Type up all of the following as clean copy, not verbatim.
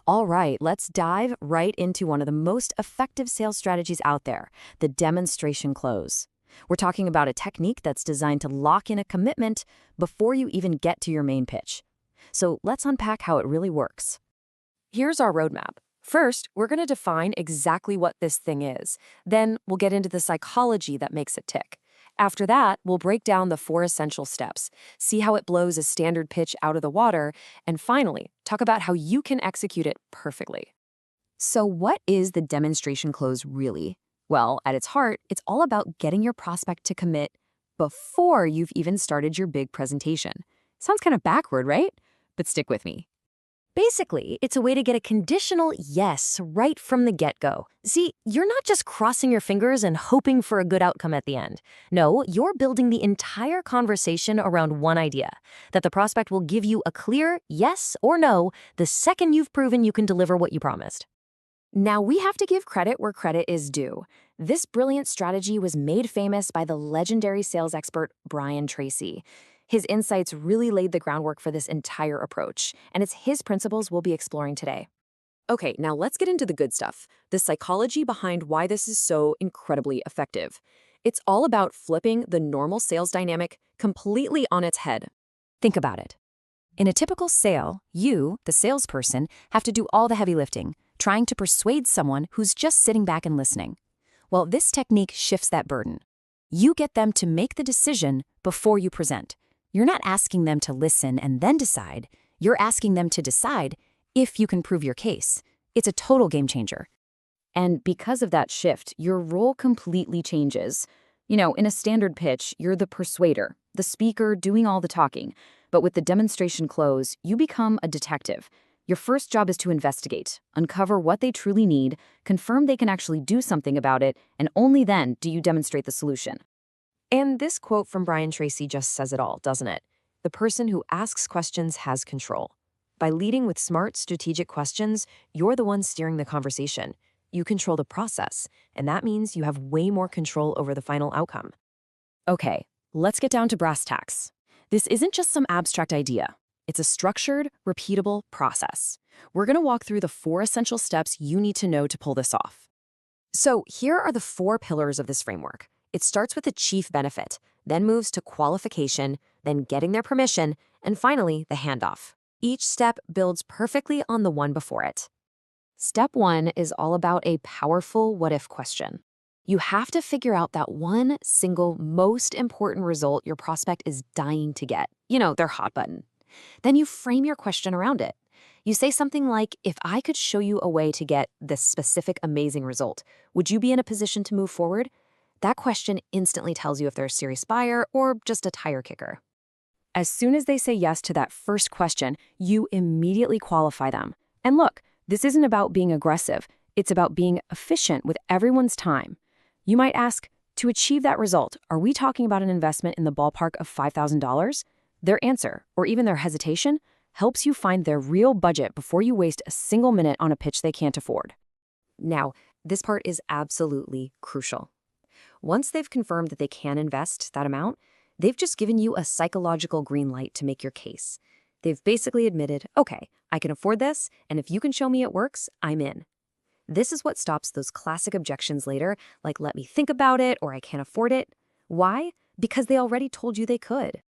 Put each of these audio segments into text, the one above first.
All right, let's dive right into one of the most effective sales strategies out there, the demonstration close. We're talking about a technique that's designed to lock in a commitment before you even get to your main pitch. So let's unpack how it really works. Here's our roadmap. First, we're going to define exactly what this thing is. Then we'll get into the psychology that makes it tick. After that, we'll break down the 4 essential steps, see how it blows a standard pitch out of the water, and finally, talk about how you can execute it perfectly. So what is the demonstration close really? Well, at its heart, it's all about getting your prospect to commit before you've even started your big presentation. Sounds kind of backward, right? But stick with me. Basically, it's a way to get a conditional yes right from the get-go. See, you're not just crossing your fingers and hoping for a good outcome at the end. No, you're building the entire conversation around one idea, that the prospect will give you a clear yes or no the second you've proven you can deliver what you promised. Now, we have to give credit where credit is due. This brilliant strategy was made famous by the legendary sales expert Brian Tracy. His insights really laid the groundwork for this entire approach, and it's his principles we'll be exploring today. Okay, now let's get into the good stuff, the psychology behind why this is so incredibly effective. It's all about flipping the normal sales dynamic completely on its head. Think about it. In a typical sale, you, the salesperson, have to do all the heavy lifting, trying to persuade someone who's just sitting back and listening. Well, this technique shifts that burden. You get them to make the decision before you present. You're not asking them to listen and then decide. You're asking them to decide if you can prove your case. It's a total game changer. And because of that shift, your role completely changes. In a standard pitch, you're the persuader, the speaker doing all the talking. But with the demonstration close, you become a detective. Your first job is to investigate, uncover what they truly need, confirm they can actually do something about it, and only then do you demonstrate the solution. And this quote from Brian Tracy just says it all, doesn't it? The person who asks questions has control. By leading with smart, strategic questions, you're the one steering the conversation. You control the process, and that means you have way more control over the final outcome. Okay, let's get down to brass tacks. This isn't just some abstract idea. It's a structured, repeatable process. We're going to walk through the 4 essential steps you need to know to pull this off. So here are the 4 pillars of this framework. It starts with the chief benefit, then moves to qualification, then getting their permission, and finally, the handoff. Each step builds perfectly on the one before it. Step 1 is all about a powerful what-if question. You have to figure out that one single most important result your prospect is dying to get. Their hot button. Then you frame your question around it. You say something like, if I could show you a way to get this specific amazing result, would you be in a position to move forward? That question instantly tells you if they're a serious buyer or just a tire kicker. As soon as they say yes to that first question, you immediately qualify them. And look, this isn't about being aggressive. It's about being efficient with everyone's time. You might ask, to achieve that result, are we talking about an investment in the ballpark of $5,000? Their answer, or even their hesitation, helps you find their real budget before you waste a single minute on a pitch they can't afford. Now, this part is absolutely crucial. Once they've confirmed that they can invest that amount, they've just given you a psychological green light to make your case. They've basically admitted, okay, I can afford this, and if you can show me it works, I'm in. This is what stops those classic objections later, like let me think about it or I can't afford it. Why? Because they already told you they could.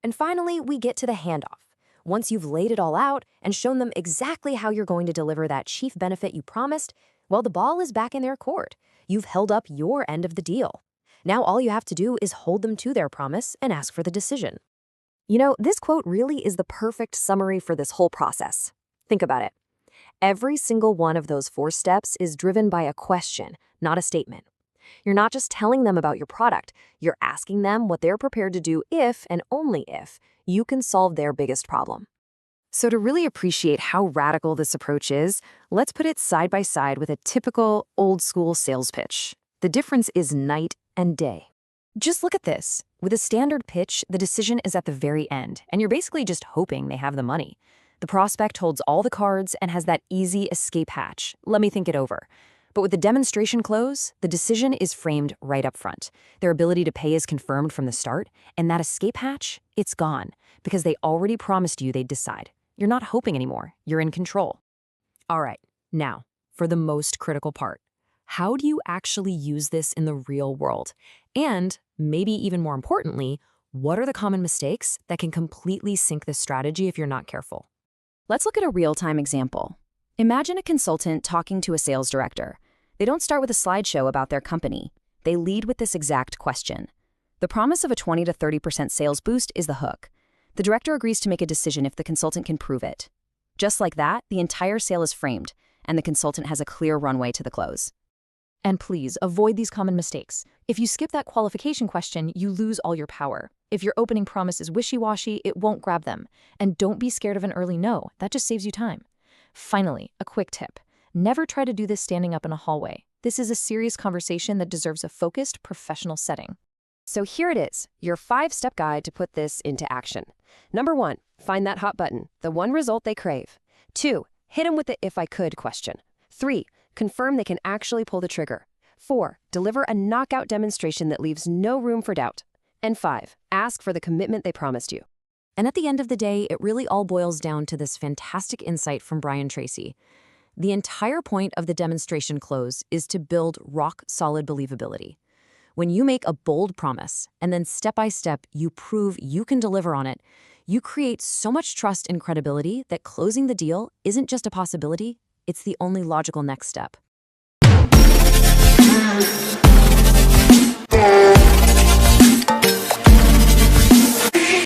And finally, we get to the handoff. Once you've laid it all out and shown them exactly how you're going to deliver that chief benefit you promised, well, the ball is back in their court. You've held up your end of the deal. Now all you have to do is hold them to their promise and ask for the decision. This quote really is the perfect summary for this whole process. Think about it. Every single one of those 4 steps is driven by a question, not a statement. You're not just telling them about your product, you're asking them what they're prepared to do if, and only if, you can solve their biggest problem. So to really appreciate how radical this approach is, let's put it side by side with a typical old-school sales pitch. The difference is night and day. Just look at this. With a standard pitch, the decision is at the very end, and you're basically just hoping they have the money. The prospect holds all the cards and has that easy escape hatch. Let me think it over. But with the demonstration close, the decision is framed right up front. Their ability to pay is confirmed from the start, and that escape hatch, it's gone, because they already promised you they'd decide. You're not hoping anymore. You're in control. All right, now, for the most critical part. How do you actually use this in the real world? And, maybe even more importantly, what are the common mistakes that can completely sink this strategy if you're not careful? Let's look at a real-time example. Imagine a consultant talking to a sales director. They don't start with a slideshow about their company. They lead with this exact question. The promise of a 20 to 30% sales boost is the hook. The director agrees to make a decision if the consultant can prove it. Just like that, the entire sale is framed, and the consultant has a clear runway to the close. And please, avoid these common mistakes. If you skip that qualification question, you lose all your power. If your opening promise is wishy-washy, it won't grab them. And don't be scared of an early no. That just saves you time. Finally, a quick tip. Never try to do this standing up in a hallway. This is a serious conversation that deserves a focused, professional setting. So here it is, your 5-step guide to put this into action. Number 1, find that hot button, the one result they crave. 2, hit them with the if I could question. 3, confirm they can actually pull the trigger. 4, deliver a knockout demonstration that leaves no room for doubt. And 5, ask for the commitment they promised you. And at the end of the day, it really all boils down to this fantastic insight from Brian Tracy. The entire point of the demonstration close is to build rock-solid believability. When you make a bold promise, and then step by step you prove you can deliver on it, you create so much trust and credibility that closing the deal isn't just a possibility, it's the only logical next step.